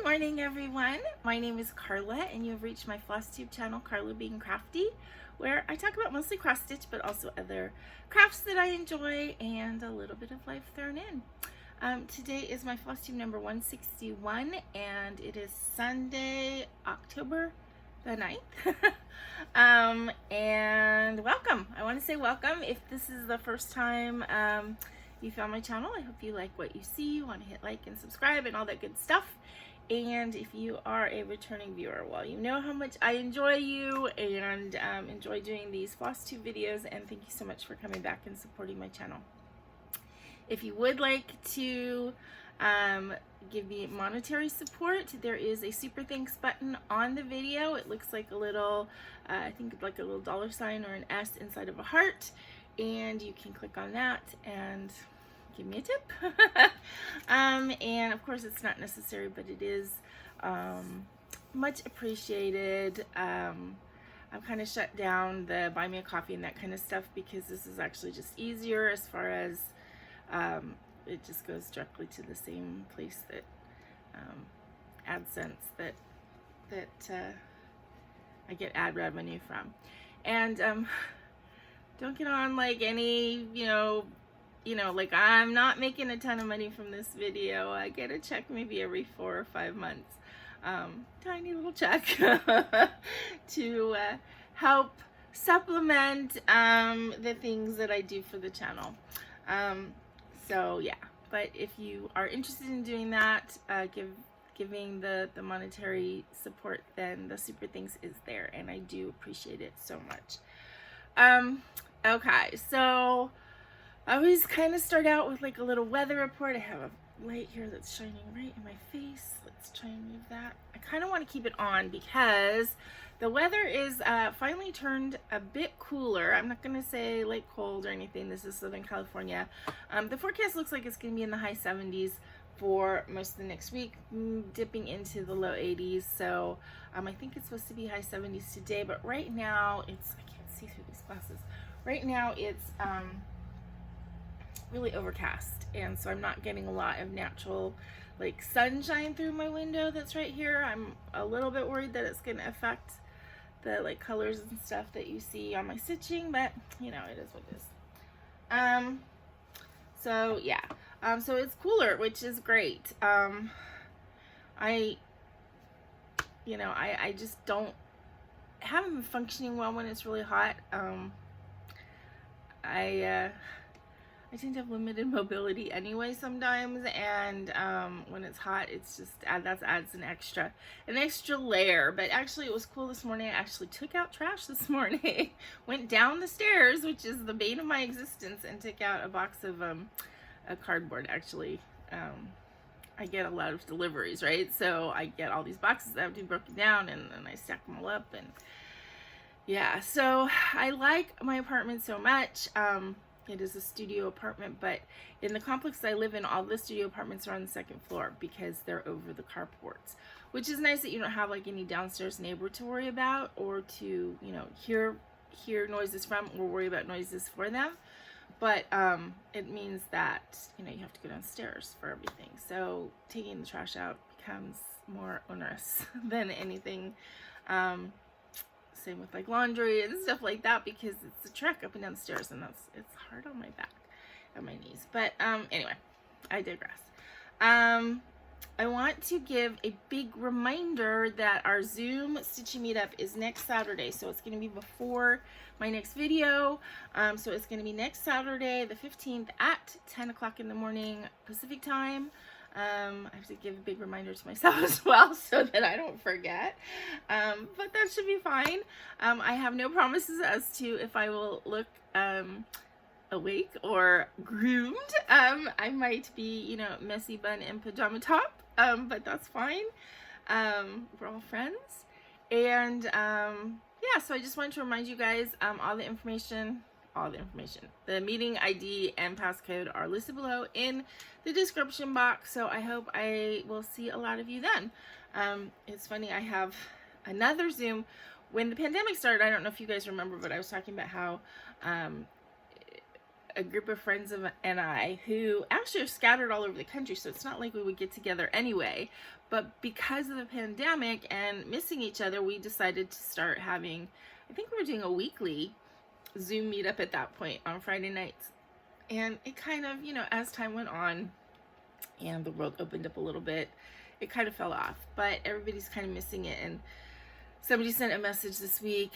Good morning, everyone. My name is Carla, and you've reached my FlossTube channel, Carla Being Crafty, where I talk about mostly cross stitch, but also other crafts that I enjoy and a little bit of life thrown in. Today is my FlossTube number 161, and it is Sunday, October the 9th. And welcome. I want to say welcome. If this is the first time you found my channel, I hope you like what you see. You want to hit like and subscribe and all that good stuff. And if you are a returning viewer, well, you know how much I enjoy you and enjoy doing these FlossTube videos, and thank you so much for coming back and supporting my channel. If you would like to give me monetary support, there is a super thanks button on the video. It looks like a little, I think like a little $ or an S inside of a heart, and you can click on that and give me a tip. And of course it's not necessary, but it is much appreciated. I've kind of shut down the buy me a coffee and that kind of stuff because this is actually just easier as far as it just goes directly to the same place that AdSense that I get ad revenue from. And don't get on like any, like I'm not making a ton of money from this video. I get a check maybe every 4 or 5 months. Tiny little check to help supplement the things that I do for the channel. So yeah, but if you are interested in doing that, giving the monetary support, then the super thanks is there, and I do appreciate it so much. Okay, so I always kind of start out with like a little weather report. I have a light here that's shining right in my face. Let's try and move that. I kind of want to keep it on because the weather is finally turned a bit cooler. I'm not going to say like cold or anything. This is Southern California. The forecast looks like it's going to be in the high 70s for most of the next week, dipping into the low 80s. So I think it's supposed to be high 70s today, but right now it's, I can't see through these glasses. Right now it's really overcast, and so I'm not getting a lot of natural like sunshine through my window that's right here. I'm a little bit worried that it's going to affect the like colors and stuff that you see on my stitching, but it is what it is. So yeah, so it's cooler, which is great. I just don't haven't been functioning well when it's really hot. I tend to have limited mobility anyway sometimes, and when it's hot, it's just that adds an extra layer. But actually it was cool this morning. I actually took out trash this morning. Went down the stairs, which is the bane of my existence, and took out a box of a cardboard. Actually, I get a lot of deliveries, right? So I get all these boxes that have to be broken down, and then I stack them all up, and yeah, so I like my apartment so much. It is a studio apartment, but in the complex I live in, all the studio apartments are on the 2nd floor because they're over the carports, which is nice that you don't have like any downstairs neighbor to worry about, or to hear noises from, or worry about noises for them. But it means that you have to go downstairs for everything, so taking the trash out becomes more onerous than anything. Same with like laundry and stuff like that, because it's a trek up and down the stairs, and it's hard on my back and my knees. But anyway, I digress. I want to give a big reminder that our Zoom stitching meetup is next Saturday, so it's going to be before my next video. So it's going to be next Saturday the 15th at 10 o'clock in the morning Pacific time. I have to give a big reminder to myself as well so that I don't forget, but that should be fine. I have no promises as to if I will look awake or groomed. I might be messy bun and pajama top, but that's fine. We're all friends, and yeah, so I just wanted to remind you guys, all the information, the meeting ID and passcode are listed below in the description box, so I hope I will see a lot of you then. It's funny, I have another Zoom. When the pandemic started, I don't know if you guys remember, but I was talking about how a group of friends and I who actually are scattered all over the country, so it's not like we would get together anyway. But because of the pandemic and missing each other, we decided to start having, I think we were doing a weekly Zoom meetup at that point on Friday nights. And it kind of, you know, as time went on and the world opened up a little bit, it kind of fell off. But everybody's kind of missing it. And somebody sent a message this week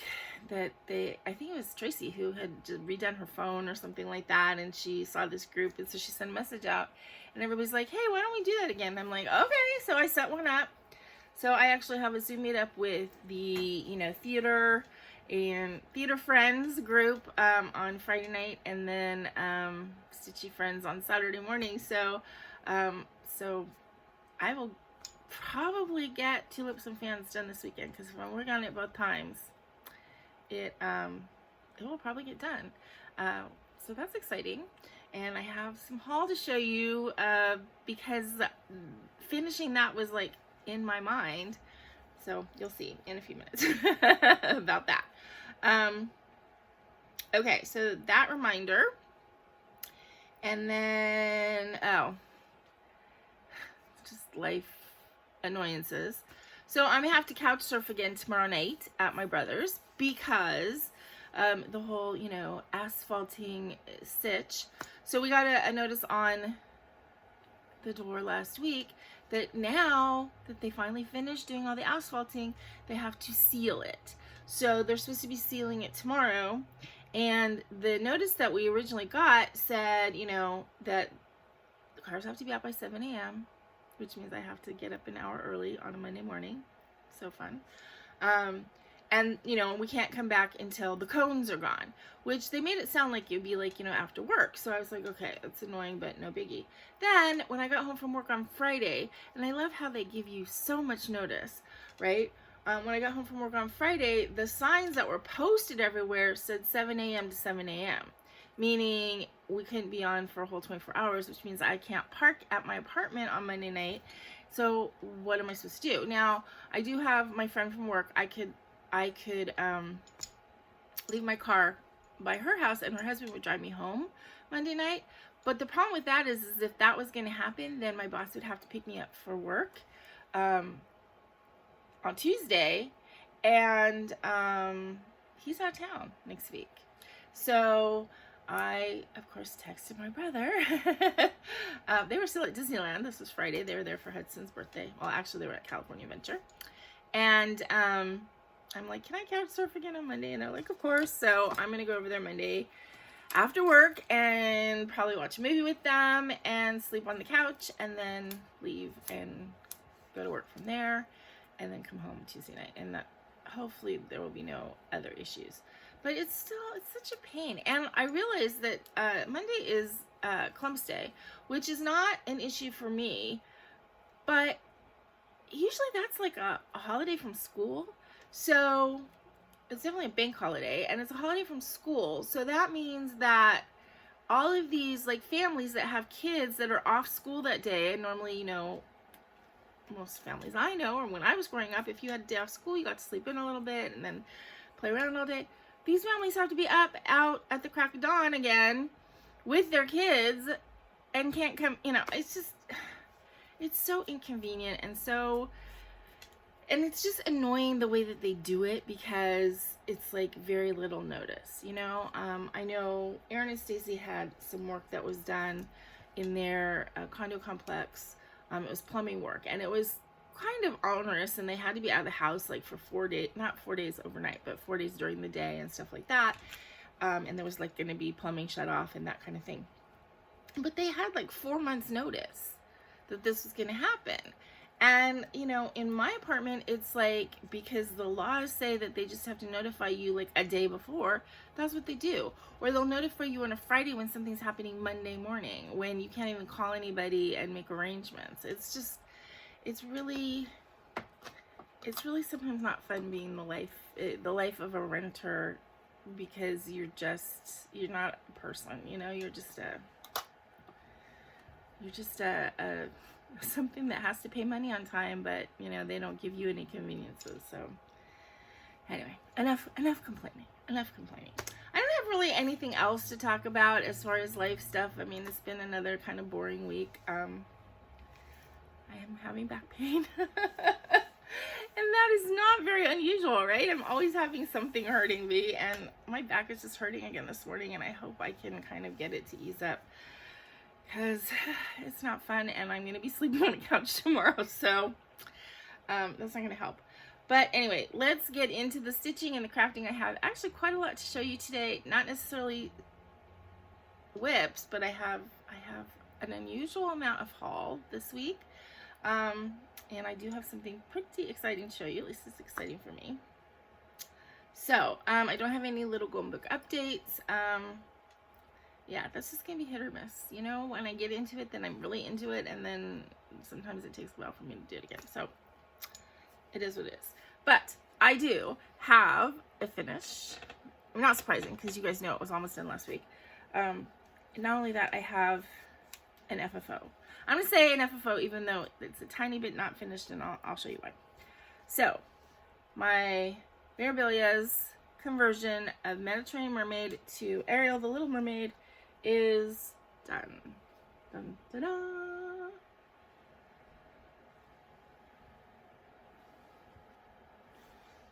that I think it was Tracy who had redone her phone or something like that, and she saw this group, and so she sent a message out, and everybody's like, hey, why don't we do that again? And I'm like, okay, so I set one up. So I actually have a Zoom meetup with the, you know, theater and theater friends group on Friday night, and then Stitchy friends on Saturday morning. So so I will probably get tulips and fans done this weekend, because if I'm working on it both times, it will probably get done. So that's exciting, and I have some haul to show you because finishing that was like in my mind, so you'll see in a few minutes about that. Okay, so that reminder, and then just life annoyances. So I'm gonna have to couch surf again tomorrow night at my brother's, because the whole, you know, asphalting sitch. So we got a notice on the door last week that now that they finally finished doing all the asphalting, they have to seal it. So they're supposed to be sealing it tomorrow, and the notice that we originally got said, you know, that the cars have to be out by 7 a.m., which means I have to get up an hour early on a Monday morning. So fun. And, you know, we can't come back until the cones are gone, which they made it sound like it'd be like, you know, after work. So I was like, okay, it's annoying, but no biggie. Then when I got home from work on Friday, and I love how they give you so much notice, right? When I got home from work on Friday, the signs that were posted everywhere said 7 a.m. to 7 a.m., meaning we couldn't be on for a whole 24 hours, which means I can't park at my apartment on Monday night. So what am I supposed to do? Now, I do have my friend from work. I could leave my car by her house, and her husband would drive me home Monday night. But the problem with that is if that was going to happen, then my boss would have to pick me up for work on Tuesday, and he's out of town next week. So I, of course, texted my brother. They were still at Disneyland. This was Friday. They were there for Hudson's birthday. Well, actually, they were at California Adventure. And I'm like, can I couch surf again on Monday? And they're like, of course. So I'm going to go over there Monday after work and probably watch a movie with them and sleep on the couch, and then leave and go to work from there, and then come home Tuesday night. And that, hopefully there will be no other issues. But it's such a pain. And I realized that Monday is Columbus Day, which is not an issue for me, but usually that's like a holiday from school. So it's definitely a bank holiday, and it's a holiday from school. So that means that all of these like families that have kids that are off school that day, and normally, you know, most families I know, or when I was growing up, if you had a day off school, you got to sleep in a little bit and then play around all day. These families have to be out at the crack of dawn again with their kids and can't come, you know, it's so inconvenient, and it's just annoying the way that they do it, because it's like very little notice, you know. I know Aaron and Stacy had some work that was done in their condo complex. It was plumbing work, and it was kind of onerous, and they had to be out of the house like for 4 days, not 4 days overnight, but 4 days during the day and stuff like that. And there was like going to be plumbing shut off and that kind of thing. But they had like 4 months notice that this was going to happen. And, you know, in my apartment, it's like, because the laws say that they just have to notify you like a day before, that's what they do. Or they'll notify you on a Friday when something's happening Monday morning, when you can't even call anybody and make arrangements. It's really sometimes not fun being the life of a renter, because you're not a person, you know, you're just something that has to pay money on time, but, you know, they don't give you any conveniences. So anyway, enough complaining. I don't have have really anything else to talk about as far as life stuff. I mean, it's been another kind of boring week. I am having back pain. And that is not very unusual, right? I'm always having something hurting me, and my back is just hurting again this morning, and I hope I can kind of get it to ease up, because it's not fun, and I'm going to be sleeping on the couch tomorrow, so that's not going to help. But anyway, let's get into the stitching and the crafting. I have actually quite a lot to show you today. Not necessarily whips, but I have an unusual amount of haul this week. And I do have something pretty exciting to show you. At least it's exciting for me. So, I don't have any little golden book updates. Yeah, that's just going to be hit or miss. You know, when I get into it, then I'm really into it. And then sometimes it takes a while for me to do it again. So, it is what it is. But I do have a finish. Not surprising, because you guys know it was almost done last week. Not only that, I have an FFO. I'm going to say an FFO even though it's a tiny bit not finished, and I'll show you why. So, my Mirabilia's conversion of Mediterranean Mermaid to Ariel the Little Mermaid is done. Dun, da, da.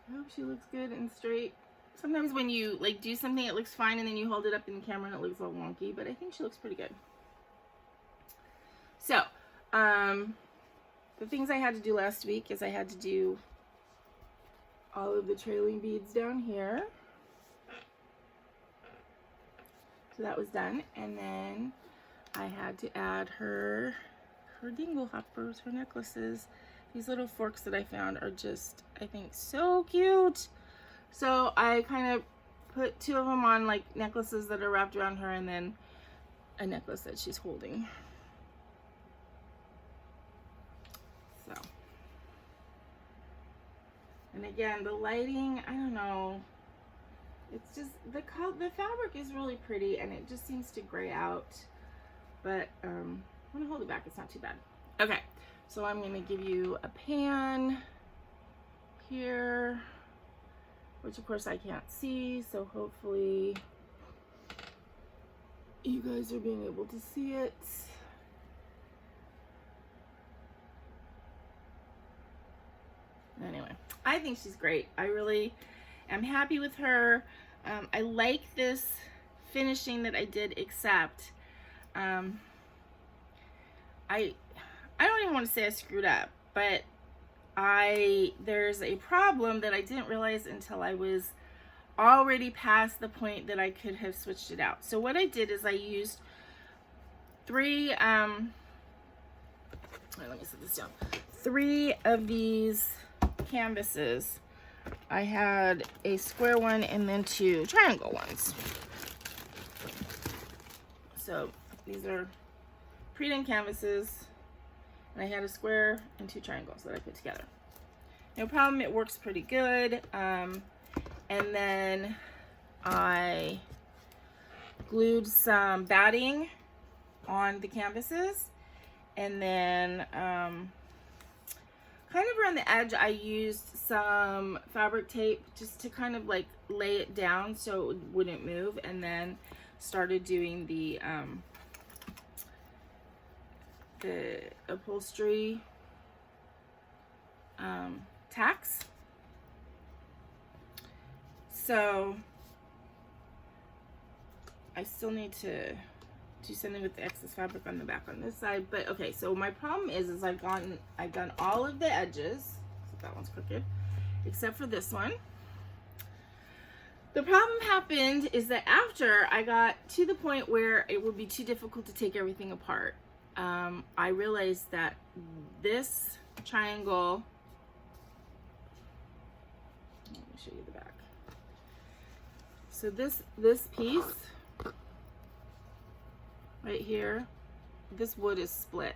I hope she looks good and straight. Sometimes when you like do something, it looks fine, and then you hold it up in the camera and it looks all wonky, but I think she looks pretty good. So, the things I had to do last week is I had to do all of the trailing beads down here. So that was done. And then I had to add her dingle hoppers, her necklaces. These little forks that I found are just, I think, so cute. So I kind of put two of them on like necklaces that are wrapped around her, and then a necklace that she's holding. So, and again, the lighting, I don't know, it's just, the fabric is really pretty, and it just seems to gray out, but I'm gonna hold it back, it's not too bad. Okay, so I'm gonna give you a pan here, which of course I can't see, so hopefully you guys are being able to see it. Anyway, I think she's great. I really am happy with her. I like this finishing that I did, except I don't even want to say I screwed up, but there's a problem that I didn't realize until I was already past the point that I could have switched it out. So what I did is I used three let me set this down. 3 of these canvases. I had a square one and then 2 triangle ones. So these are pre-done canvases, and I had a square and 2 triangles that I put together. No problem, it works pretty good. And then I glued some batting on the canvases, and then kind of around the edge I used some fabric tape just to kind of like lay it down so it wouldn't move, and then started doing the upholstery tacks. So I still need to do something with the excess fabric on the back on this side, but okay. So my problem is I've done all of the edges. So that one's crooked, except for this one. The problem happened is that after I got to the point where it would be too difficult to take everything apart, I realized that this triangle, let me show you the back. So this piece right here, this wood is split,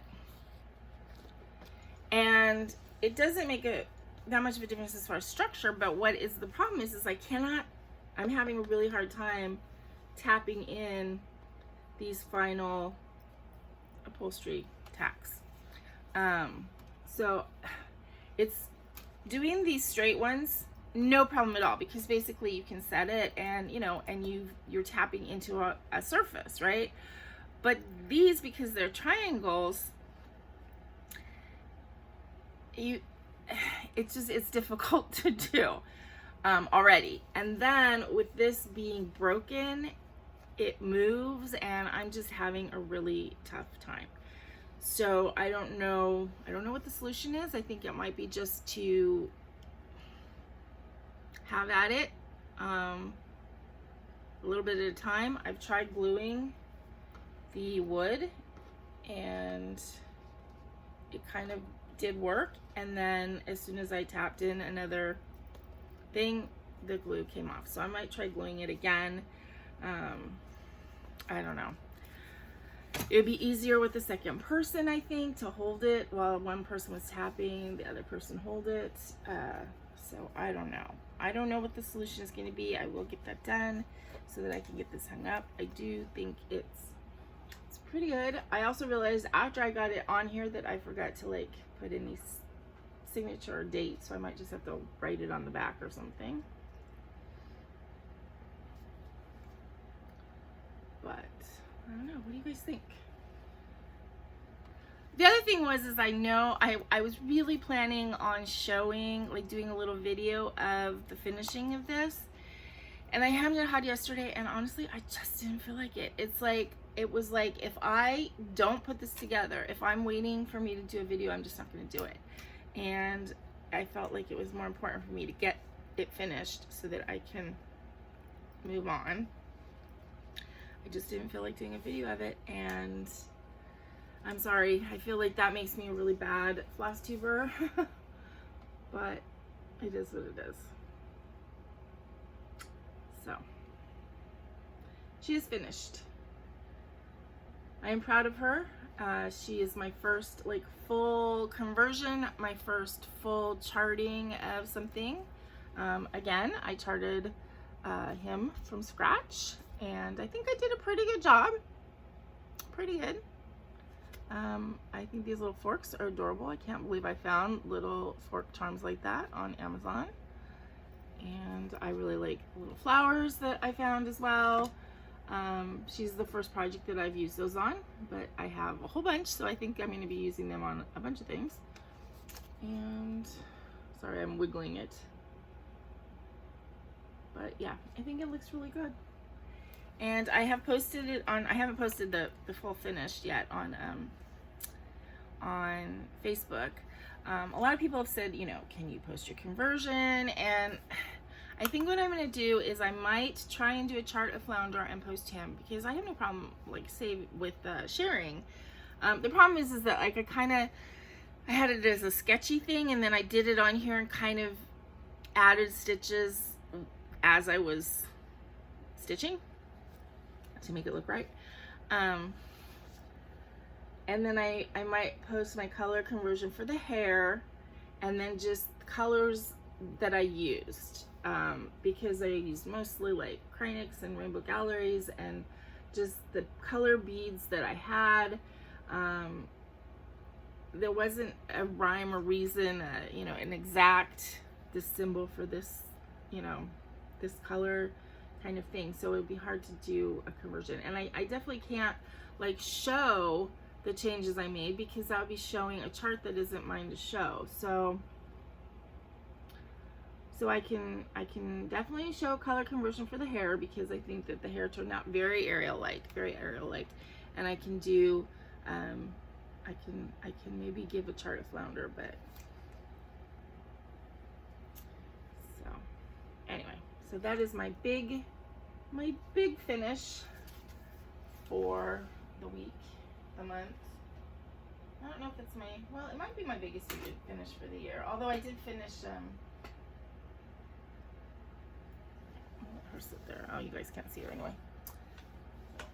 and it doesn't make that much of a difference as far as structure, but what is the problem is I'm having a really hard time tapping in these final upholstery tacks. So it's doing these straight ones no problem at all, because basically you can set it and, you know, and you're tapping into a surface, right? But these, because they're triangles, it's difficult to do already. And then with this being broken, it moves, and I'm just having a really tough time. So I don't know what the solution is. I think it might be just to have at it a little bit at a time. I've tried gluing the wood and it kind of did work, and then as soon as I tapped in another thing, the glue came off. So I might try gluing it again. I don't know. It would be easier with the second person, I think, to hold it while one person was tapping, the other person hold it. So I don't know. I don't know what the solution is going to be. I will get that done so that I can get this hung up. I do think it's pretty good. I also realized after I got it on here that I forgot to like put any signature or date, so I might just have to write it on the back or something. But I don't know. What do you guys think? The other thing was, I know I was really planning on showing, like doing a little video of the finishing of this, and I hammed it hot yesterday, and honestly, I just didn't feel like it. It was like, if I don't put this together, if I'm waiting for me to do a video, I'm just not going to do it. And I felt like it was more important for me to get it finished so that I can move on. I just didn't feel like doing a video of it, and I'm sorry. I feel like that makes me a really bad FlossTuber, but it is what it is. So, she is finished. I am proud of her. She is my first like full conversion, my first full charting of something. Again, I charted him from scratch, and I think I did a pretty good job. Pretty good. I think these little forks are adorable. I can't believe I found little fork charms like that on Amazon. And I really like little flowers that I found as well. She's the first project that I've used those on, but I have a whole bunch, so I think I'm going to be using them on a bunch of things. And sorry, I'm wiggling it. But yeah, I think it looks really good. And I have posted it on, I haven't posted the full finished yet on Facebook. A lot of people have said, you know, can you post your conversion? And I think what I'm going to do is I might try and do a chart of Flounder and post him, because I have no problem like with sharing. The problem is that like I had it as a sketchy thing, and then I did it on here and kind of added stitches as I was stitching to make it look right. And then I might post my color conversion for the hair, and then just colors that I used, because I used mostly like Cranix and Rainbow Galleries, and just the color beads that I had. There wasn't a rhyme or reason, you know, an exact, this symbol for this, you know, this color kind of thing. So it would be hard to do a conversion. And I definitely can't like show the changes I made, because that would be showing a chart that isn't mine to show. So I can definitely show color conversion for the hair, because I think that the hair turned out very Ariel-like, and I can do I can maybe give a chart of Flounder, but so anyway, so that is my big finish for the week, the month. I don't know if it's well, it might be my biggest finish for the year, although I did finish I'll let her sit there. Oh, you guys can't see her anyway.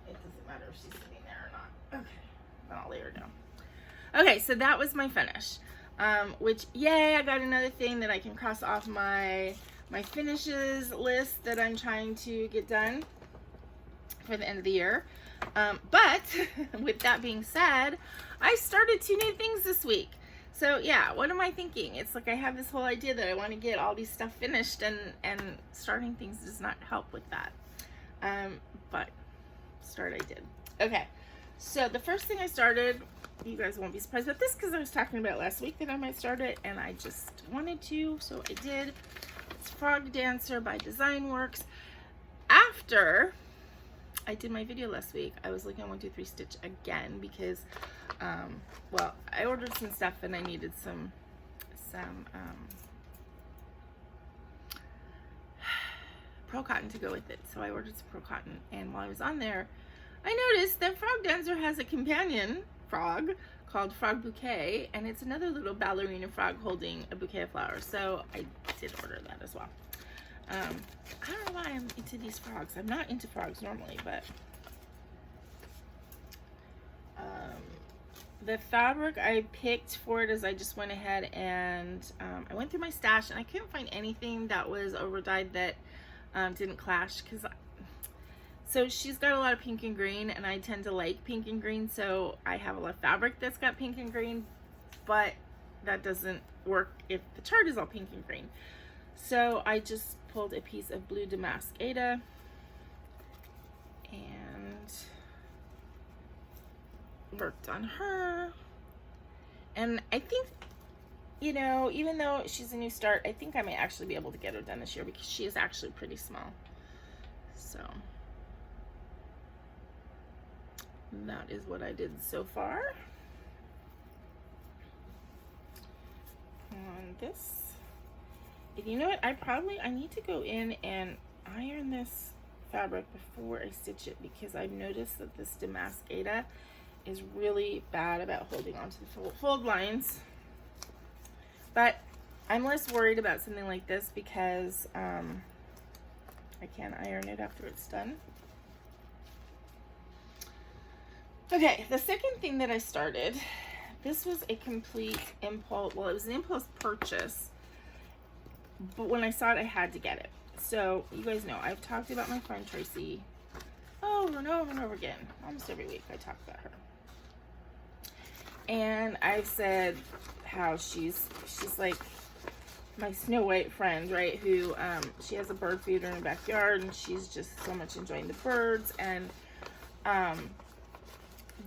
It doesn't matter if she's sitting there or not. Okay, then I'll lay her down. Okay, so that was my finish. Which, yay, I got another thing that I can cross off my finishes list that I'm trying to get done for the end of the year. But with that being said, I started 2 new things this week. So yeah, what am I thinking? It's like I have this whole idea that I want to get all these stuff finished, and starting things does not help with that. But start I did. Okay, so the first thing I started, you guys won't be surprised about this because I was talking about last week that I might start it, and I just wanted to, so I did. It's Frog Dancer by Designworks. After I did my video last week, I was looking at 1, 2, 3 Stitch again because, well, I ordered some stuff and I needed some Pro Cotton to go with it. So I ordered some Pro Cotton, and while I was on there, I noticed that Frog Dancer has a companion frog called Frog Bouquet, and it's another little ballerina frog holding a bouquet of flowers. So I did order that as well. I don't know why I'm into these frogs. I'm not into frogs normally, but the fabric I picked for it is I just went ahead and I went through my stash, and I couldn't find anything that was over dyed that didn't clash, because so she's got a lot of pink and green, and I tend to like pink and green, so I have a lot of fabric that's got pink and green, but that doesn't work if the chart is all pink and green. So I just pulled a piece of blue damask Aida, and worked on her. And I think, you know, even though she's a new start, I think I may actually be able to get her done this year because she is actually pretty small. So that is what I did so far on this. And you know what, I need to go in and iron this fabric before I stitch it, because I've noticed that this damask Aida is really bad about holding on to the fold lines. But I'm less worried about something like this because I can iron it after it's done. Okay, the second thing that I started, this was a complete impulse, well, it was an impulse purchase, but when I saw it, I had to get it. So, you guys know, I've talked about my friend Tracy over and over and over again. Almost every week I talk about her. And I've said how she's like my Snow White friend, right? Who, she has a bird feeder in her backyard, and she's just so much enjoying the birds. And,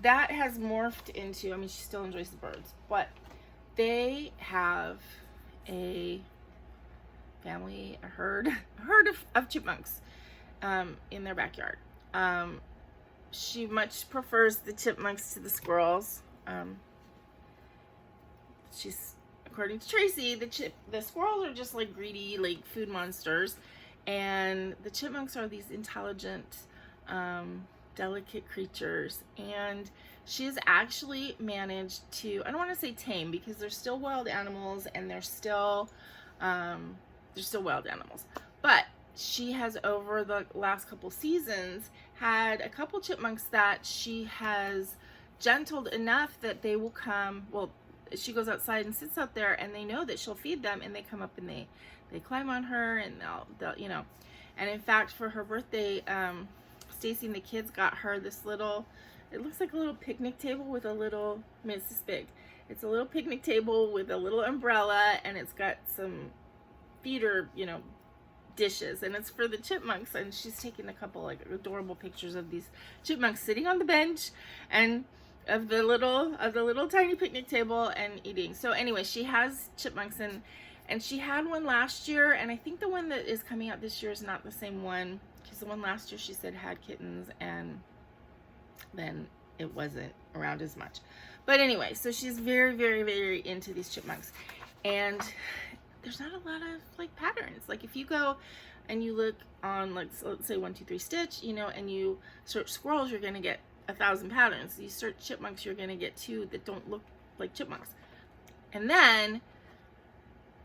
that has morphed into, I mean, she still enjoys the birds, but they have a family, a herd of chipmunks in their backyard. She much prefers the chipmunks to the squirrels. She's, according to Tracy, the squirrels are just like greedy, like food monsters, and the chipmunks are these intelligent, delicate creatures. And she has actually managed to, I don't want to say tame, because they're still wild animals, and they're still wild animals, but she has, over the last couple seasons, had a couple chipmunks that she has gentled enough that they will come, well, she goes outside and sits out there, and they know that she'll feed them, and they come up and they climb on her, and they'll you know. And in fact, for her birthday, Stacy and the kids got her this little, it looks like a little picnic table with a little, I mean, it's this big. It's a little picnic table with a little umbrella, and it's got some feeder, you know, dishes, and it's for the chipmunks. And she's taken a couple like adorable pictures of these chipmunks sitting on the bench, and of the little tiny picnic table, and eating. So anyway, she has chipmunks, and she had one last year, and I think the one that is coming out this year is not the same one, because the one last year she said had kittens, and then it wasn't around as much. But anyway, so she's very, very, very into these chipmunks, and there's not a lot of like patterns. Like if you go and you look on, like, let's say 1, 2, 3 Stitch, you know, and you search squirrels, you're gonna get 1,000 patterns. You search chipmunks, you're gonna get 2 that don't look like chipmunks. And then,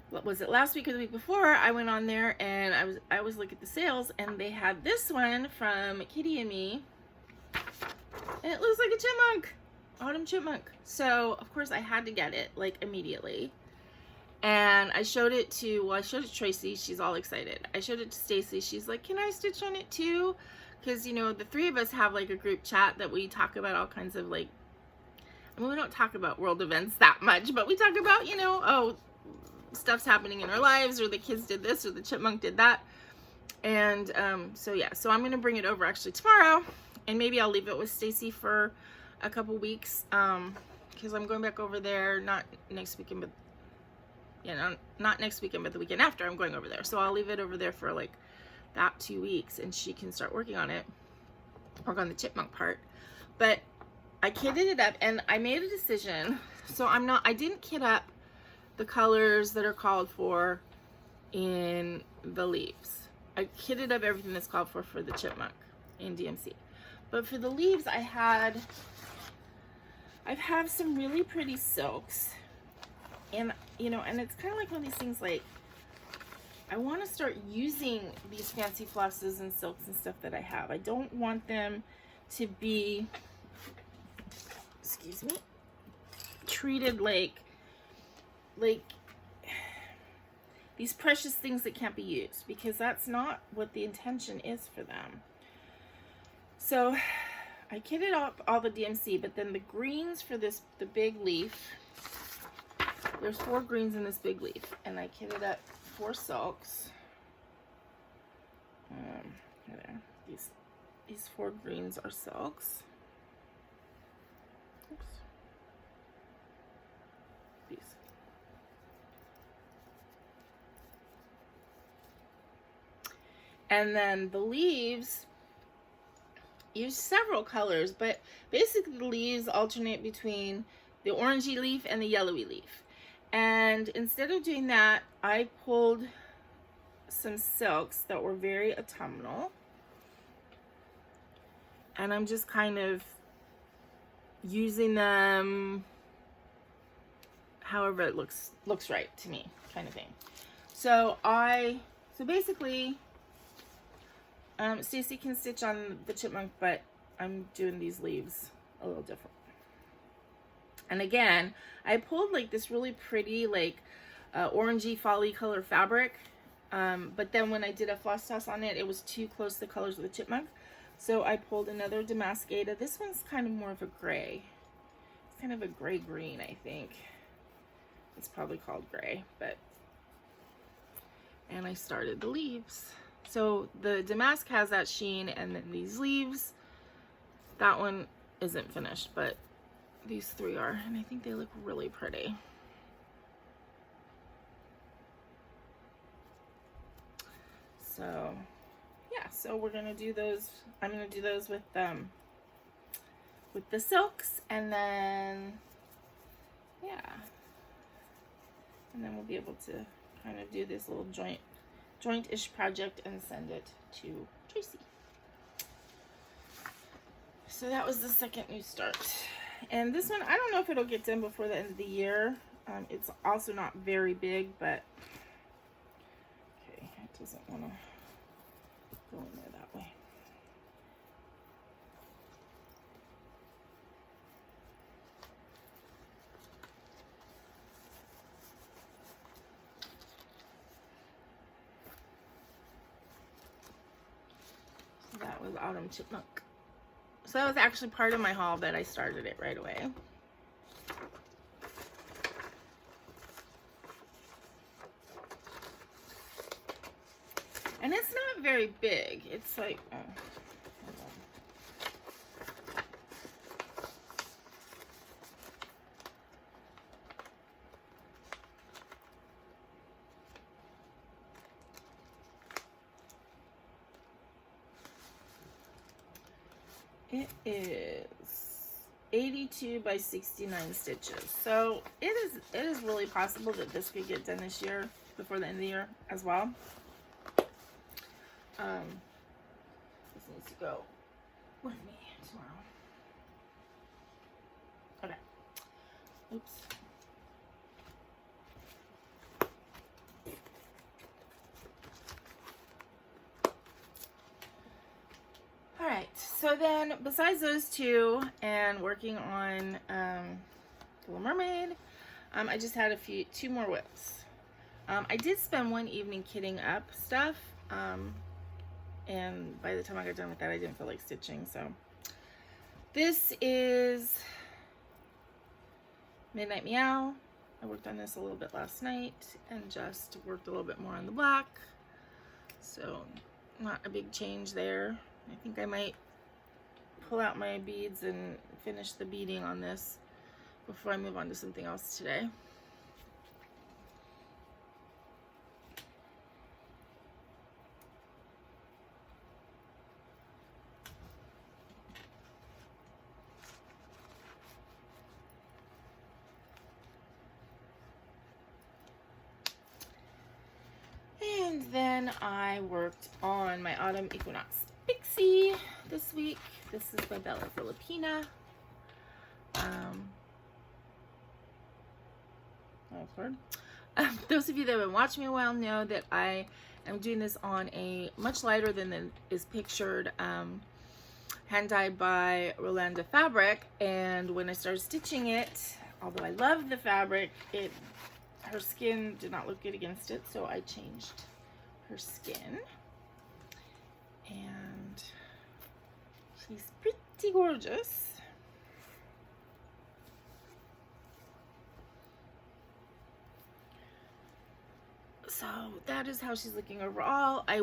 what was it, last week or the week before, I went on there and I was looking at the sales, and they had this one from Kitty and Me, and it looks like a chipmunk, autumn chipmunk. So of course I had to get it, like, immediately. And I showed it to, well, I showed it to Tracy, she's all excited. I showed it to Stacy, she's like, can I stitch on it too? Because, you know, the 3 of us have like a group chat that we talk about all kinds of, like, I mean, we don't talk about world events that much, but we talk about, you know, oh, stuff's happening in our lives, or the kids did this, or the chipmunk did that. And so yeah, so I'm going to bring it over actually tomorrow, and maybe I'll leave it with Stacy for a couple weeks, because I'm going back over there, not next weekend, but, you know, not next weekend, but the weekend after I'm going over there. So I'll leave it over there for like about 2 weeks, and she can start working on it, work on the chipmunk part. But I kitted it up, and I made a decision. So I didn't kit up the colors that are called for in the leaves. I kitted up everything that's called for the chipmunk in DMC. But for the leaves, I have some really pretty silks. And, you know, and it's kind of like one of these things, like, I want to start using these fancy flosses and silks and stuff that I have. I don't want them to be, excuse me, treated like these precious things that can't be used, because that's not what the intention is for them. So I kitted up all the DMC, but then the greens for the big leaf, there's 4 greens in this big leaf, and I kitted up 4 silks. There. These 4 greens are silks. Oops. These. And then the leaves use several colors, but basically the leaves alternate between the orangey leaf and the yellowy leaf. And instead of doing that, I pulled some silks that were very autumnal, and I'm just kind of using them however it looks right to me, kind of thing. So basically, Stacy can stitch on the chipmunk, but I'm doing these leaves a little different. And again, I pulled like this really pretty, like orangey folly color fabric, but then when I did a floss toss on it, it was too close to the colors of the chipmunk. So I pulled another damask Aida. This one's kind of more of a gray. It's kind of a gray green, I think. It's probably called gray, but. And I started the leaves. So the damask has that sheen, and then these leaves, that one isn't finished, but these 3 are, and I think they look really pretty. So yeah, so we're gonna do those. I'm gonna do those with the silks, and then yeah, and then we'll be able to kind of do this little joint-ish project and send it to Tracy. So that was the second new start. And this one, I don't know if it'll get done before the end of the year. It's also not very big, but okay, it doesn't want to go in there that way. So that was Autumn Chipmunk. So that was actually part of my haul that I started it right away. And it's not very big. It's like, oh, hold on. It is 82 by 69 stitches. So it is really possible that this could get done this year, before the end of the year as well. This needs to go with me tomorrow. Okay. Oops. Alright, so then besides those 2 and working on Little Mermaid, I just had 2 more whips. I did spend one evening kitting up stuff, and by the time I got done with that, I didn't feel like stitching. So this is Midnight Meow. I worked on this a little bit last night and just worked a little bit more on the black. So not a big change there. I think I might pull out my beads and finish the beading on this before I move on to something else today. And then I worked on my Autumn Equinox Pixie this week. This is by Bella Filipina. Those of you that have been watching me a while know that I am doing this on a much lighter than is pictured, hand dyed by Rolanda fabric. And when I started stitching it, although I love the fabric, her skin did not look good against it, so I changed her skin. And she's pretty gorgeous. So that is how she's looking overall. I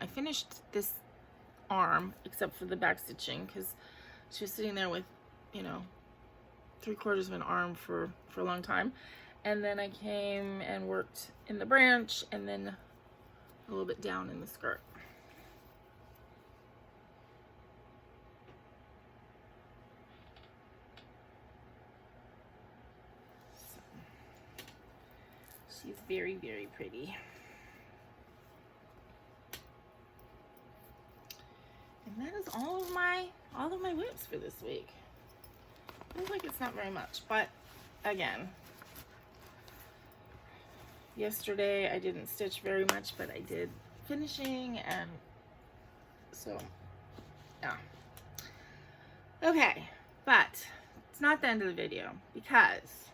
finished this arm except for the back stitching because she was sitting there with, you know, 3/4 of an arm for a long time. And then I came and worked in the branch and then a little bit down in the skirt. So, she's very, very pretty. And that is all of my whips for this week. Feels like it's not very much, but again, yesterday I didn't stitch very much, but I did finishing, and so yeah. Okay, but it's not the end of the video because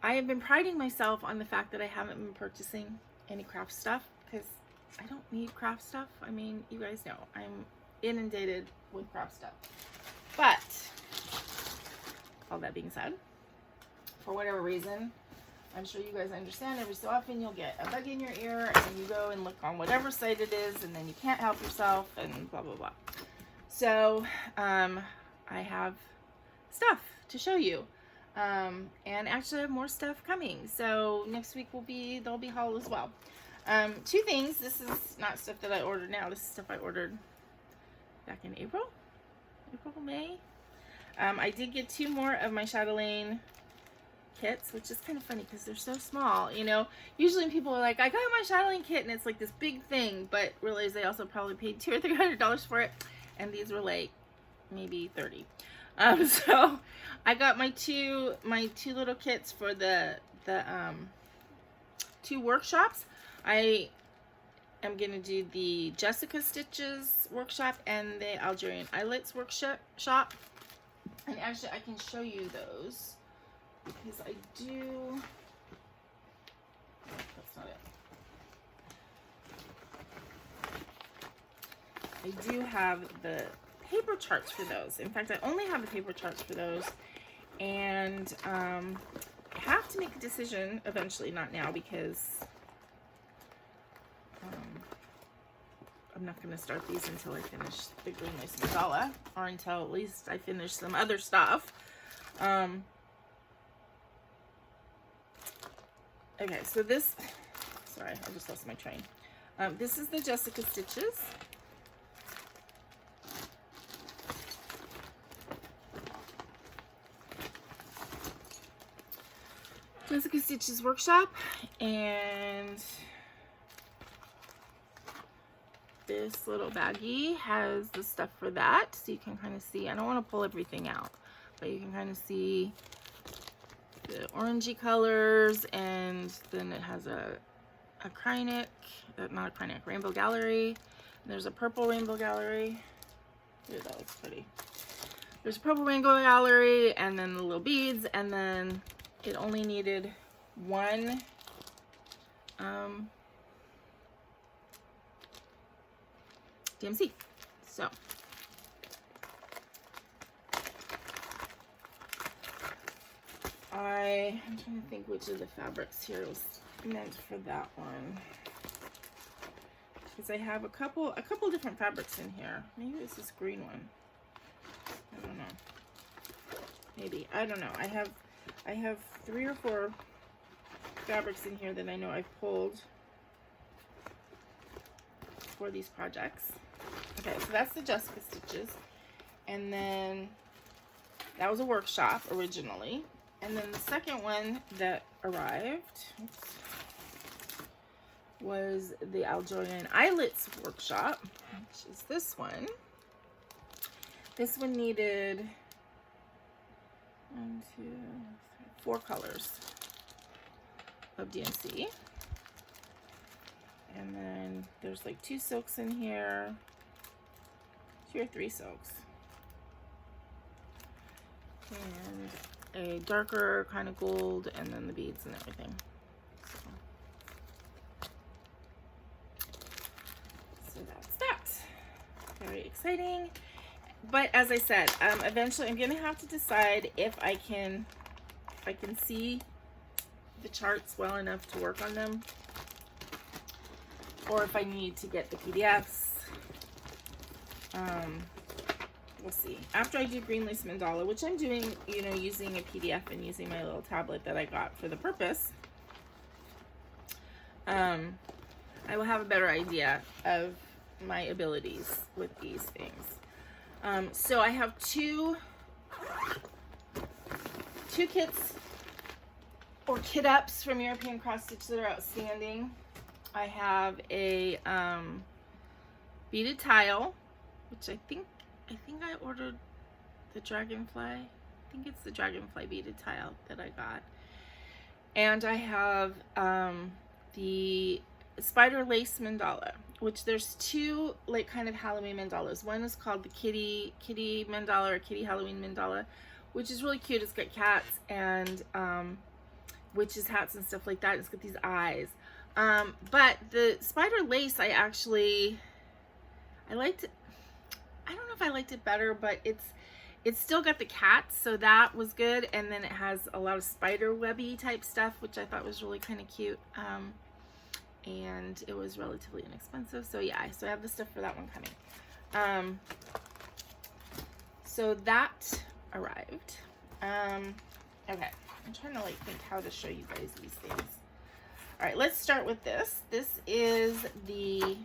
I have been priding myself on the fact that I haven't been purchasing any craft stuff because I don't need craft stuff. I mean, you guys know I'm inundated with craft stuff. But all that being said, for whatever reason, I'm sure you guys understand, every so often you'll get a bug in your ear and you go and look on whatever site it is and then you can't help yourself and blah, blah, blah. So I have stuff to show you. And actually I have more stuff coming. So next week there'll be haul as well. Two things. This is not stuff that I ordered now. This is stuff I ordered back in April, May. I did get 2 more of my Chatelaine kits, which is kind of funny because they're so small. You know, usually when people are like, I got my Chatelaine kit and it's like this big thing, but realize they also probably paid $200 or $300 for it, and these were like maybe 30. So I got my two little kits for the 2 workshops. I am gonna do the Jessica Stitches workshop and the Algerian Eyelets workshop. And actually I can show you those because I do, that's not it. I do have the paper charts for those. In fact, I only have the paper charts for those, and I have to make a decision eventually, not now, because I'm not going to start these until I finish the Green Lace Mandala, or until at least I finish some other stuff. Okay, so this, sorry, I just lost my train. This is the Jessica Stitches. Jessica Stitches workshop, and this little baggie has the stuff for that, so you can kind of see. I don't want to pull everything out, but you can kind of see the orangey colors, and then it has a Krynic, not a Krynic, Rainbow Gallery. And there's a purple Rainbow Gallery. Ooh, that looks pretty. There's a purple Rainbow Gallery, and then the little beads, and then it only needed 1 DMC. So I'm trying to think which of the fabrics here was meant for that one. Because I have a couple different fabrics in here. Maybe it's this green one. I don't know. Maybe. I don't know. I have 3 or 4 fabrics in here that I know I've pulled for these projects. Okay, so that's the Jessica stitches. And then that was a workshop originally. And then the second one that arrived was the Algerian Eyelets workshop, which is this one. This one needed 1, 2, 3, 4 colors of DMC. And then there's like 2 silks in here, 2 or 3 silks. And a darker kind of gold, and then the beads and everything. So that's that. Very exciting. But as I said, eventually I'm gonna have to decide if I can see the charts well enough to work on them, or if I need to get the PDFs. We'll see. After I do Green Lace Mandala, which I'm doing, you know, using a PDF and using my little tablet that I got for the purpose, I will have a better idea of my abilities with these things. So I have two kits or kit ups from European Cross Stitch that are outstanding. I have a beaded tile, which I think I ordered the Dragonfly. I think it's the Dragonfly beaded tile that I got. And I have the Spider Lace Mandala, which there's 2 like kind of Halloween mandalas. One is called the Kitty Mandala, or Kitty Halloween Mandala, which is really cute. It's got cats and witches hats and stuff like that. It's got these eyes. But the Spider Lace, I liked it. I don't know if I liked it better, but it's still got the cats, so that was good. And then it has a lot of spider webby type stuff, which I thought was really kind of cute. And it was relatively inexpensive. So yeah, so I have the stuff for that one coming. So that arrived. Okay, I'm trying to like think how to show you guys these things. All right, let's start with this. This is the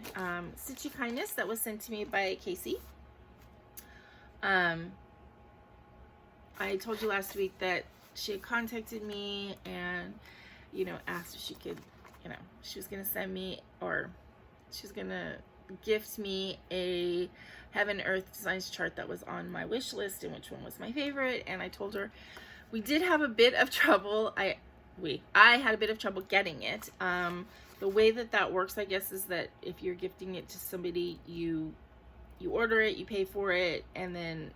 Stitchy Kindness that was sent to me by Casey. I told you last week that she had contacted me and, you know, asked if she could, you know, she was going to send me, or she was going to gift me a Heaven Earth Designs chart that was on my wish list and which one was my favorite. And I told her we did have a bit of trouble. I had a bit of trouble getting it. The way that works, I guess, is that if you're gifting it to somebody, you order it, you pay for it, and then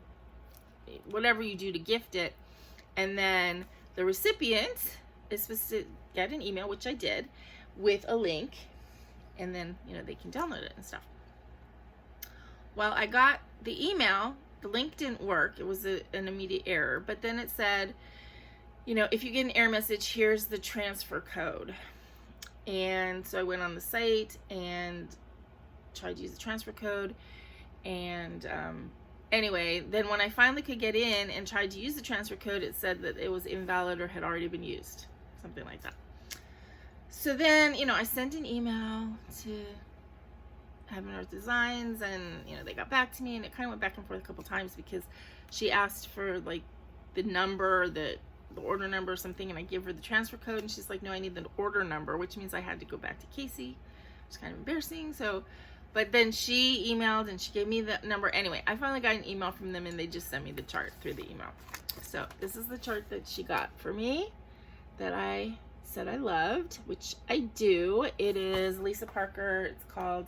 whatever you do to gift it, and then the recipient is supposed to get an email, which I did, with a link, and then, you know, they can download it and stuff. Well, I got the email, the link didn't work, it was an immediate error, but then it said, you know, if you get an error message, here's the transfer code. And so I went on the site and tried to use the transfer code. And anyway, then when I finally could get in and tried to use the transfer code, it said that it was invalid or had already been used, something like that. So then, you know, I sent an email to Heaven Earth Designs, and, you know, they got back to me, and it kind of went back and forth a couple times because she asked for like the number, the order number or something, and I give her the transfer code, and she's like, no, I need the order number, which means I had to go back to Casey. It's kind of embarrassing. So, but then she emailed and she gave me the number. Anyway, I finally got an email from them, and they just sent me the chart through the email. So this is the chart that she got for me that I said I loved, which I do. It is Lisa Parker. It's called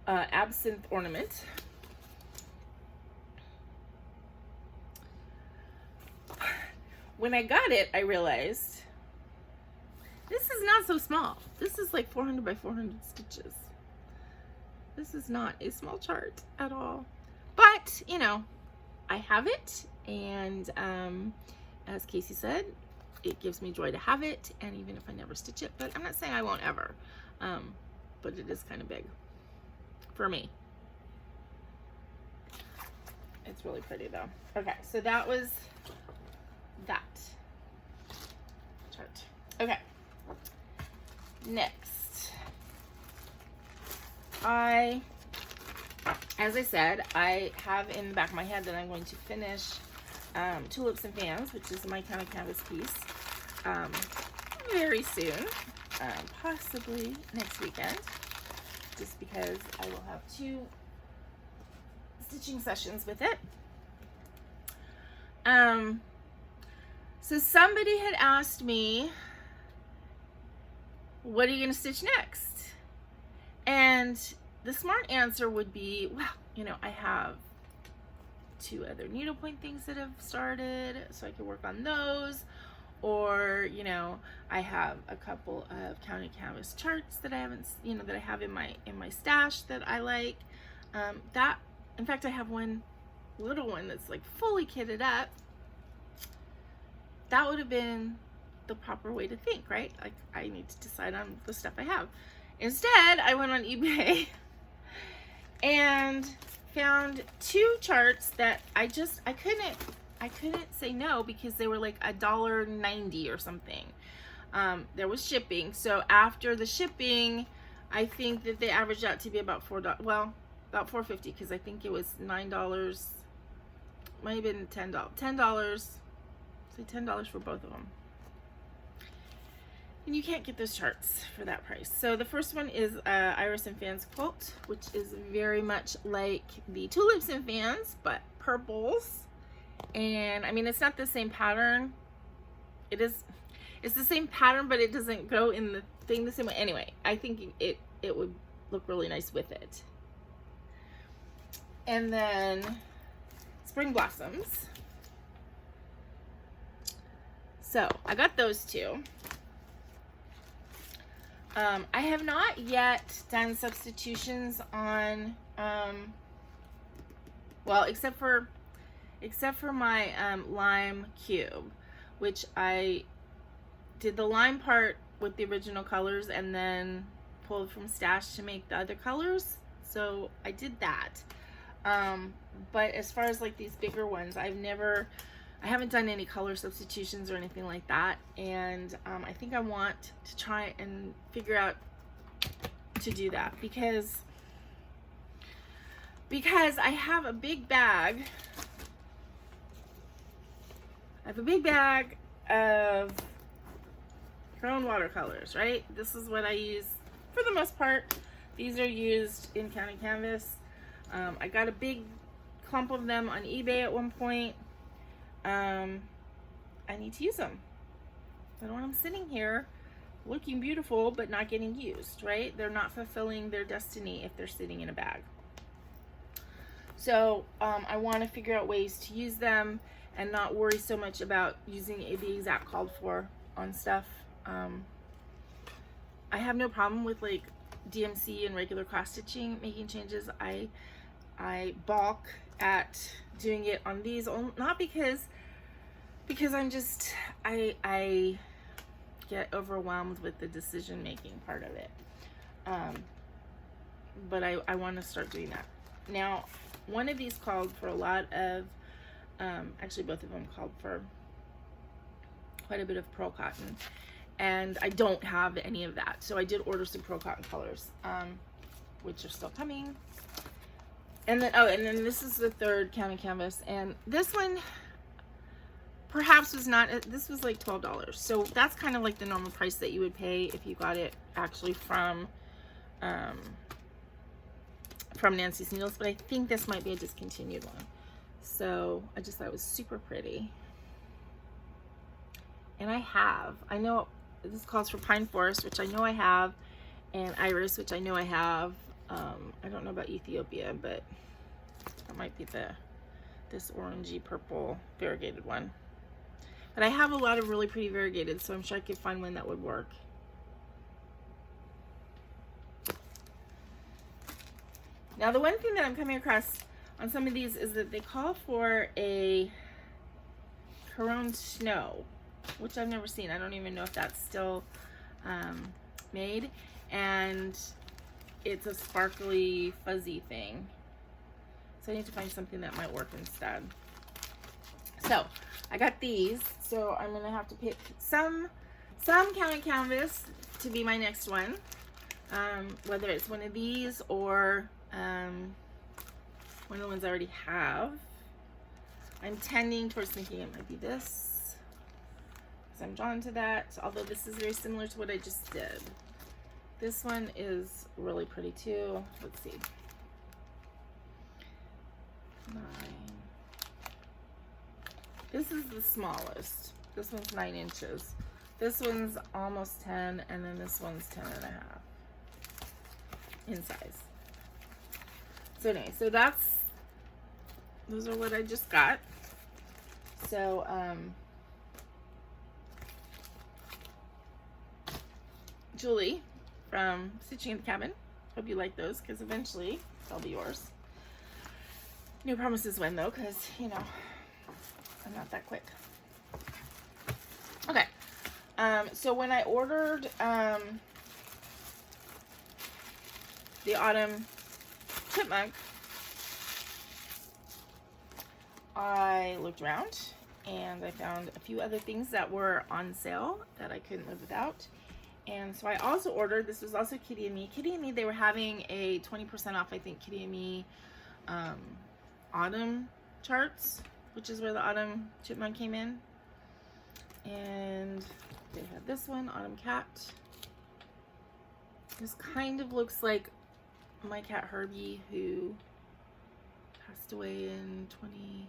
Absinthe Ornament. When I got it, I realized this is not so small. This is like 400 by 400 stitches. This is not a small chart at all. But, you know, I have it, and as Casey said, it gives me joy to have it, and even if I never stitch it, but I'm not saying I won't ever, but it is kind of big for me. It's really pretty though. Okay, so that was that chart. Okay, next, as I said, I have in the back of my head that I'm going to finish Tulips and Fans, which is my kind of canvas piece, very soon, possibly next weekend, just because I will have 2 stitching sessions with it. So somebody had asked me, what are you going to stitch next? And the smart answer would be, well, you know, I have 2 other needlepoint things that have started, so I can work on those. Or, you know, I have a couple of counted canvas charts that I haven't, you know, that I have in my stash that I like. In fact, I have one little one that's like fully kitted up. That would have been the proper way to think, right? Like, I need to decide on the stuff I have. Instead, I went on eBay and found 2 charts that I couldn't say no, because they were like $1.90 or something. There was shipping, so after the shipping, I think that they averaged out to be about $4. Well, about $4.50, because I think it was $9. Might have been $10. Say $10 for both of them. And you can't get those charts for that price. So the first one is Iris and Fans quilt, which is very much like the Tulips and Fans, but purples. And I mean, it's not the same pattern. It's the same pattern, but it doesn't go in the thing the same way. Anyway, I think it would look really nice with it. And then Spring Blossoms. So I got those 2. I have not yet done substitutions on, well, except for my lime cube, which I did the lime part with the original colors and then pulled from stash to make the other colors. So I did that. But as far as like these bigger ones, I haven't done any color substitutions or anything like that. And I think I want to try and figure out to do that, because I have a big bag. I have a big bag of GaRon watercolors, right? This is what I use for the most part. These are used in counted canvas. I got a big clump of them on eBay at one point. I need to use them. I don't want them sitting here looking beautiful but not getting used, right? They're not fulfilling their destiny if they're sitting in a bag. So I want to figure out ways to use them and not worry so much about using the exact called for on stuff. I have no problem with like DMC and regular cross stitching, making changes. I balk at doing it on these, not because I'm just, I get overwhelmed with the decision making part of it. But I want to start doing that. Now, one of these called for a lot of, actually both of them called for quite a bit of pearl cotton, and I don't have any of that. So I did order some pearl cotton colors, which are still coming. And then, oh, and then this is the third counted canvas, and this one perhaps was not, this was like $12. So that's kind of like the normal price that you would pay if you got it actually from Nancy's Needles, but I think this might be a discontinued one. So I just thought it was super pretty. And I know this calls for Pine Forest, which I know I have, and Iris, which I know I have. I don't know about Ethiopia, but that might be this orangey purple variegated one. But I have a lot of really pretty variegated, so I'm sure I could find one that would work. Now, the one thing that I'm coming across on some of these is that they call for a Corone Snow, which I've never seen. I don't even know if that's still made. And it's a sparkly, fuzzy thing. So I need to find something that might work instead. So I got these. So I'm gonna have to pick some counted canvas to be my next one. Whether it's one of these or one of the ones I already have. I'm tending towards thinking it might be this, because I'm drawn to that, although this is very similar to what I just did. This one is really pretty too. Let's see. 9. This is the smallest. This one's 9 inches. This one's almost 10, and then this one's 10 and a half in size. So anyway, so those are what I just got. So, Julie from Stitching in the Cabin, hope you like those, because eventually they'll be yours. No promises when, though, because, you know, I'm not that quick. Okay, so when I ordered the Autumn Chipmunk, I looked around and I found a few other things that were on sale that I couldn't live without. And so I also ordered, this was also Kitty and Me. Kitty and Me, they were having a 20% off, I think, Kitty and Me autumn charts, which is where the Autumn Chipmunk came in. And they had this one, Autumn Cat. This kind of looks like my cat Herbie, who passed away in 2017.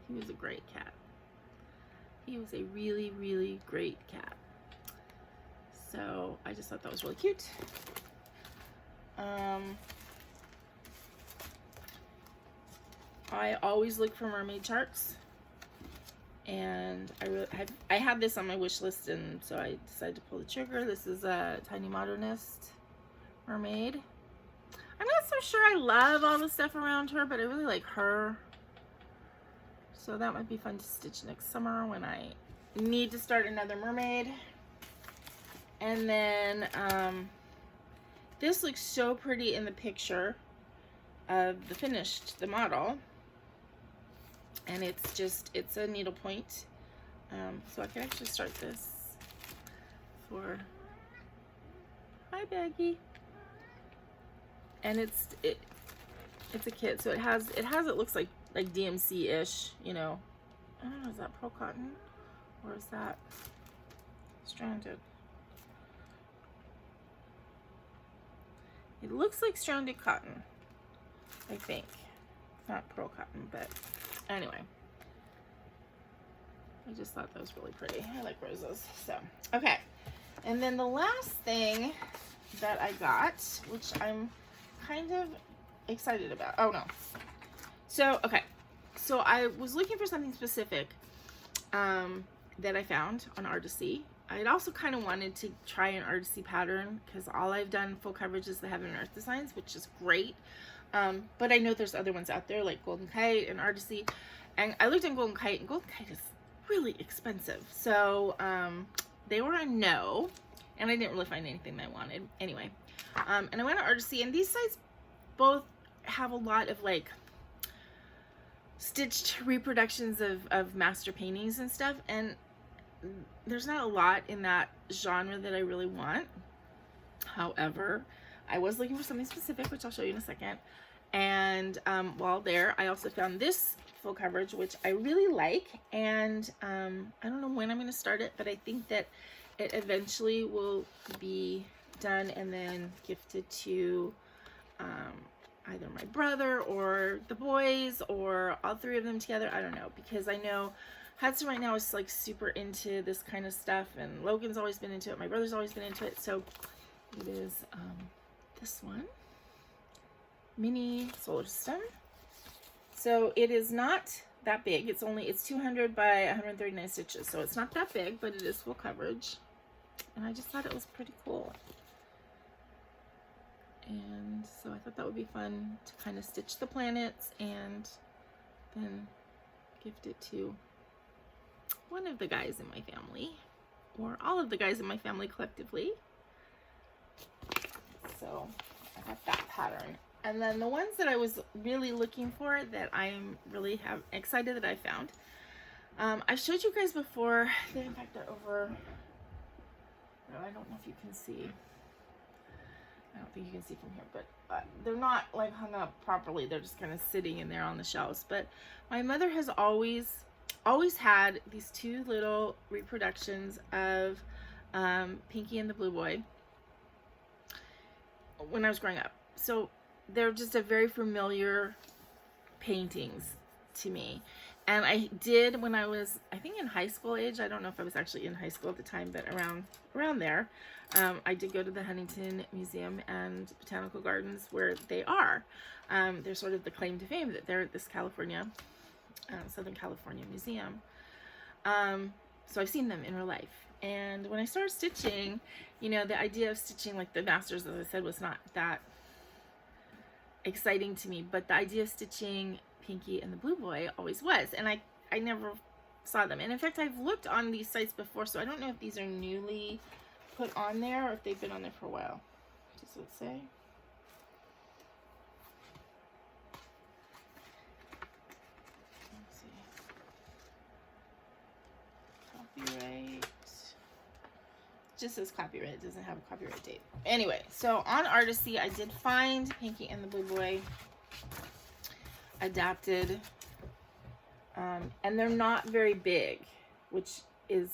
He was a great cat. He was a really, really great cat. So I just thought that was really cute. I always look for mermaid charts, and I had this on my wish list, and so I decided to pull the trigger. This is a Tiny Modernist mermaid. I'm not so sure I love all the stuff around her, but I really like her. So that might be fun to stitch next summer when I need to start another mermaid. And then this looks so pretty in the picture of the model. And it's a needlepoint. So I can actually start this for, hi Baggy. And it's a kit, so it looks like DMC-ish, you know. I don't know, is that pearl cotton or is that stranded? It looks like stranded cotton, I think. It's not pearl cotton, but anyway. I just thought that was really pretty. I like roses, so. Okay, and then the last thing that I got, which I'm kind of excited about. Oh no. So, okay. So I was looking for something specific that I found on Artisy. I'd also kind of wanted to try an Artisy pattern because all I've done full coverage is the Heaven and Earth designs, which is great. But I know there's other ones out there like Golden Kite and Artisy. And I looked at Golden Kite, and Golden Kite is really expensive. So they were a no, and I didn't really find anything that I wanted. Anyway, and I went to Artisy, and these sites both have a lot of like stitched reproductions of master paintings and stuff, and there's not a lot in that genre that I really want. However, I was looking for something specific, which I'll show you in a second. And while there, I also found this full coverage, which I really like, and I don't know when I'm going to start it, but I think that it eventually will be done and then gifted to either my brother or the boys or all three of them together. I don't know, because I know Hudson right now is like super into this kind of stuff, and Logan's always been into it, my brother's always been into it. So it is this one, mini solar system. So it is not that big. It's 200 by 139 stitches, so it's not that big, but it is full coverage, and I just thought it was pretty cool. And so I thought that would be fun to kind of stitch the planets and then gift it to one of the guys in my family, or all of the guys in my family collectively. So I got that pattern. And then the ones that I was really looking for, that I'm really excited that I found. I showed you guys before. In fact, they're over. I don't know if you can see. I don't think you can see from here, but they're not like hung up properly. They're just kind of sitting in there on the shelves. But my mother has always had these two little reproductions of Pinky and the Blue Boy when I was growing up. So they're just a very familiar paintings to me. And I did, when I was, I think in high school age, I don't know if I was actually in high school at the time, but around there, I did go to the Huntington Museum and Botanical Gardens, where they are. They're sort of the claim to fame that they're at this Southern California museum. So I've seen them in real life. And when I started stitching, you know, the idea of stitching like the masters, as I said, was not that exciting to me, but the idea of stitching Pinky and the Blue Boy always was, and I never saw them. And in fact, I've looked on these sites before, so I don't know if these are newly put on there or if they've been on there for a while. Does it say? Let's see. Copyright. Just says copyright. It doesn't have a copyright date. Anyway, so on Artisty, I did find Pinky and the Blue Boy adapted, and they're not very big, which is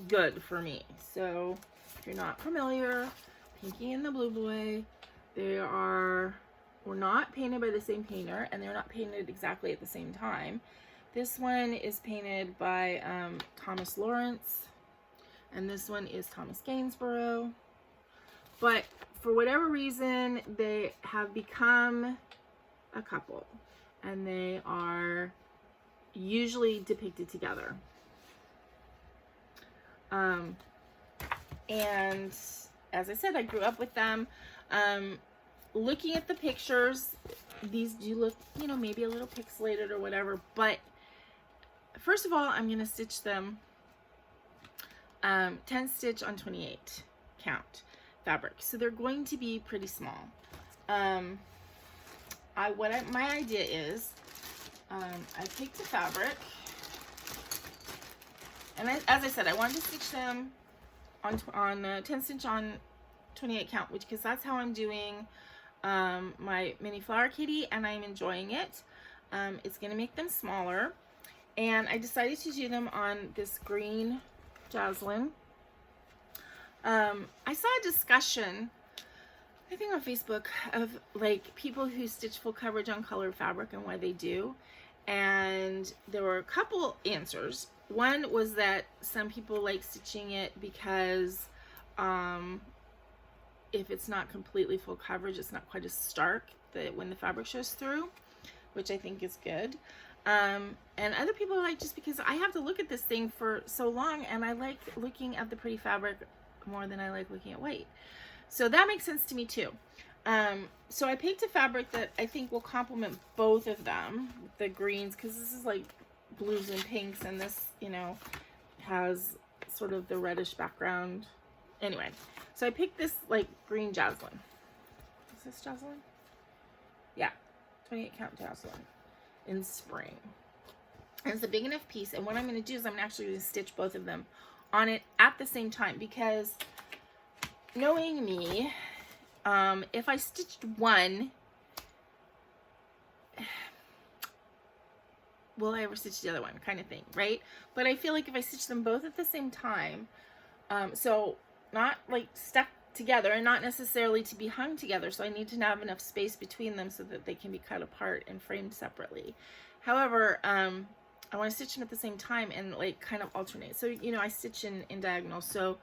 good for me. So if you're not familiar, Pinky and the Blue Boy, were not painted by the same painter, and they're not painted exactly at the same time. This one is painted by Thomas Lawrence, and this one is Thomas Gainsborough. But for whatever reason, they have become a couple, and they are usually depicted together. And as I said, I grew up with them. Looking at the pictures, these do look, you know, maybe a little pixelated or whatever, but first of all, I'm going to stitch them 10 stitch on 28 count fabric, so they're going to be pretty small. My idea is, I picked a fabric, and as I said, I wanted to stitch them on 10 stitch on 28 count, because that's how I'm doing my mini flower kitty, and I'm enjoying it. It's going to make them smaller, and I decided to do them on this green Jobelan. I saw a discussion, I think on Facebook, of like people who stitch full coverage on colored fabric and why they do, and there were a couple answers. One was that some people like stitching it because if it's not completely full coverage, it's not quite as stark when the fabric shows through, which I think is good. And other people are like, just because I have to look at this thing for so long, and I like looking at the pretty fabric more than I like looking at weight. So that makes sense to me too. So I picked a fabric that I think will complement both of them, the greens, because this is like blues and pinks, and this, you know, has sort of the reddish background. Anyway, so I picked this like green Jobelan. Is this Jobelan? Yeah, 28 count Jobelan in spring. And it's a big enough piece, and what I'm going to do is I'm actually going to stitch both of them on it at the same time, because knowing me, if I stitched one, will I ever stitch the other one, kind of thing, right? But I feel like if I stitch them both at the same time, so not like stuck together and not necessarily to be hung together, so I need to have enough space between them so that they can be cut apart and framed separately. However, I want to stitch them at the same time and like kind of alternate. So, you know, I stitch in diagonal, so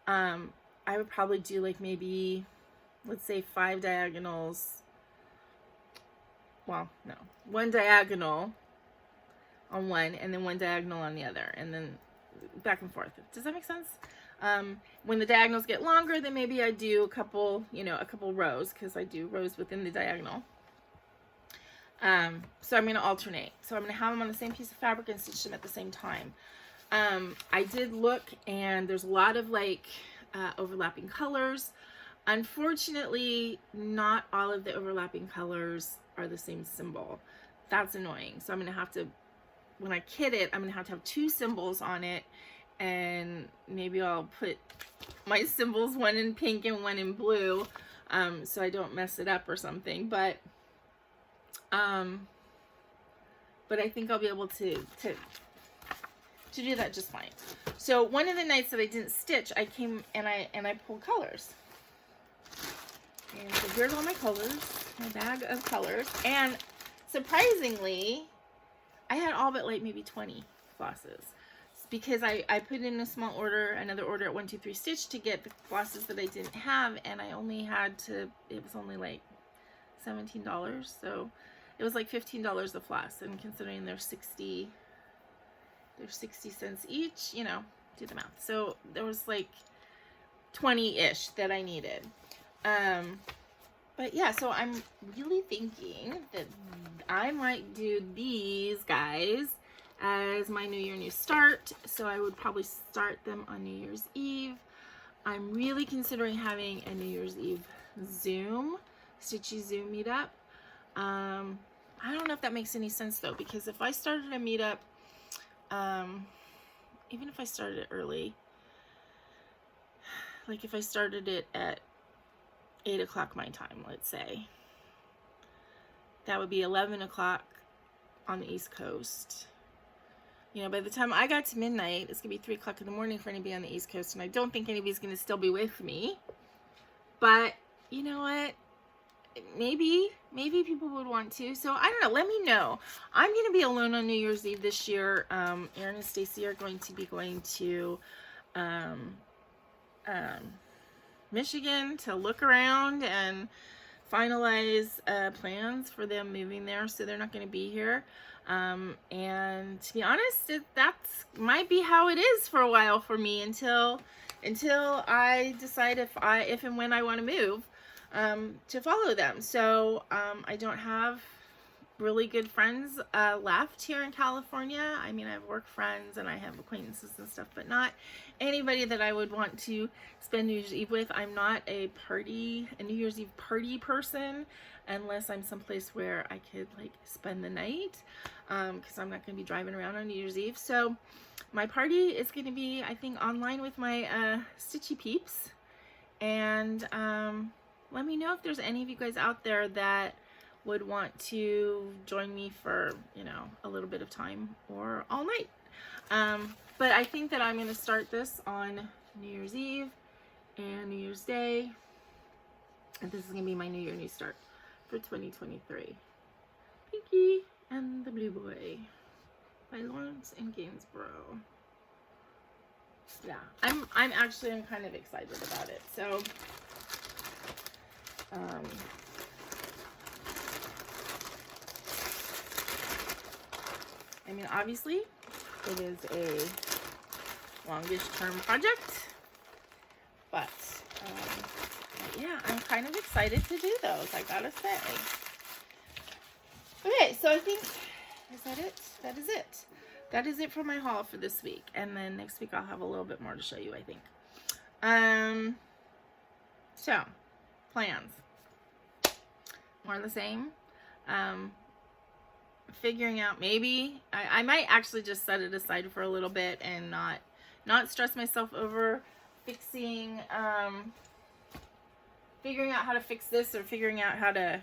I would probably do like maybe, let's say 5 diagonals. Well, no, 1 diagonal on one and then 1 diagonal on the other, and then back and forth. Does that make sense? When the diagonals get longer, then maybe I do a couple, you know, a couple rows, because I do rows within the diagonal. So I'm going to alternate. So I'm going to have them on the same piece of fabric and stitch them at the same time. I did look, and there's a lot of like overlapping colors. Unfortunately, not all of the overlapping colors are the same symbol. That's annoying. So I'm going to have to, when I kit it, I'm going to have 2 symbols on it, and maybe I'll put my symbols, one in pink and one in blue, so I don't mess it up or something. But I think I'll be able to do that just fine. So one of the nights that I didn't stitch, I came and I pulled colors. And so here's all my colors, my bag of colors. And surprisingly, I had all but like maybe 20 flosses, because I put in a small order, another order at 123 Stitch to get the flosses that I didn't have, and I only had to, it was only like $17, so it was like $15 a floss, and considering they're 60 cents each, you know, do the math. So there was like 20-ish that I needed. But yeah, so I'm really thinking that I might do these guys as my New Year New Start. So I would probably start them on New Year's Eve. I'm really considering having a New Year's Eve Zoom, Stitchy Zoom meetup. I don't know if that makes any sense though, because if I started a meetup, even if I started it early, like if I started it at 8 o'clock my time, let's say, that would be 11 o'clock on the East Coast. You know, by the time I got to midnight, it's gonna be 3 o'clock in the morning for anybody on the East Coast, and I don't think anybody's gonna still be with me. But you know what? Maybe people would want to. So I don't know. Let me know. I'm gonna be alone on New Year's Eve this year. Aaron and Stacy are going to be going to Michigan to look around and finalize plans for them moving there, so they're not going to be here. And to be honest, that's might be how it is for a while for me until I decide if and when I want to move to follow them. So I don't have really good friends left here in California. I mean, I have work friends and I have acquaintances and stuff, but not anybody that I would want to spend New Year's Eve with. I'm not a New Year's Eve party person, unless I'm someplace where I could like spend the night, because I'm not going to be driving around on New Year's Eve. So my party is going to be, I think, online with my Stitchy peeps. And let me know if there's any of you guys out there that would want to join me for, you know, a little bit of time or all night. But I think that I'm going to start this on New Year's Eve and New Year's Day. And this is going to be my New Year New Start for 2023. Pinky and the Blue Boy by Lawrence and Gainsborough. Yeah, I'm kind of excited about it. So I mean, obviously it is a longish term project, but yeah, I'm kind of excited to do those, I gotta say. Okay, so I think, is that it? That is it. That is it for my haul for this week. And then next week I'll have a little bit more to show you, I think. So, plans. More of the same. Figuring out, maybe I might actually just set it aside for a little bit and not stress myself over fixing, figuring out how to fix this, or figuring out how to,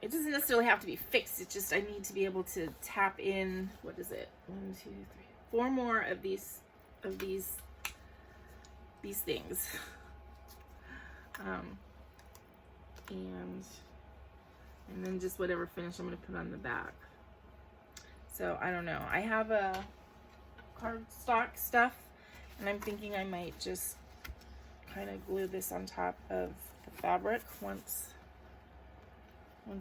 it doesn't necessarily have to be fixed. It's just I need to be able to tap in, what is it? 1, 2, 3, 4 more of these things. And then just whatever finish I'm going to put on the back. So I don't know. I have a cardstock stuff, and I'm thinking I might just kind of glue this on top of the fabric once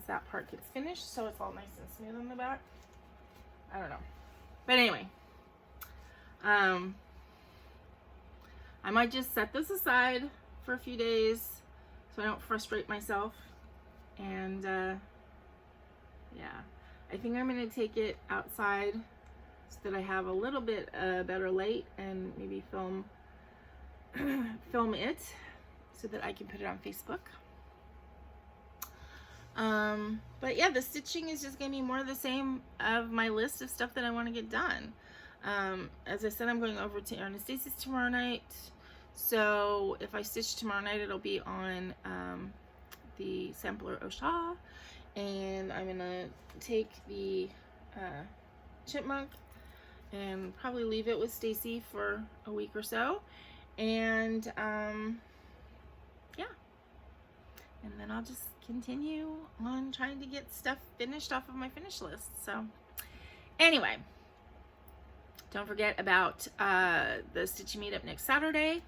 that part gets finished, so it's all nice and smooth on the back. I don't know. But anyway, I might just set this aside for a few days so I don't frustrate myself. And Yeah, I think I'm gonna take it outside so that I have a little bit better light and maybe film it so that I can put it on Facebook. But yeah, the stitching is just gonna be more of the same of my list of stuff that I want to get done. As I said, I'm going over to Anastasia's tomorrow night, so if I stitch tomorrow night, it'll be on the sampler Osha, and I'm gonna take the chipmunk and probably leave it with Stacy for a week or so, and yeah, and then I'll just continue on trying to get stuff finished off of my finish list. So anyway, don't forget about the stitching meetup next Saturday,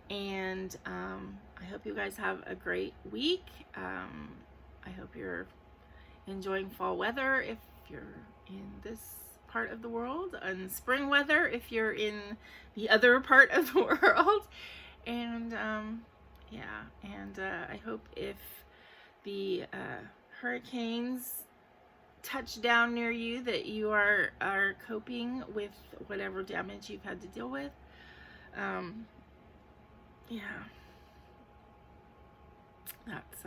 and I hope you guys have a great week. I hope you're enjoying fall weather if you're in this part of the world, and spring weather if you're in the other part of the world. And yeah, and I hope if the hurricanes touch down near you that you are coping with whatever damage you've had to deal with. Yeah, that's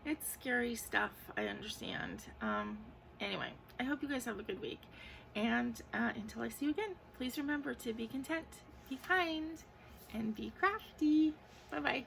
it's scary stuff, I understand. Anyway, I hope you guys have a good week, and until I see you again, please remember to be content, be kind, and be crafty. Bye bye.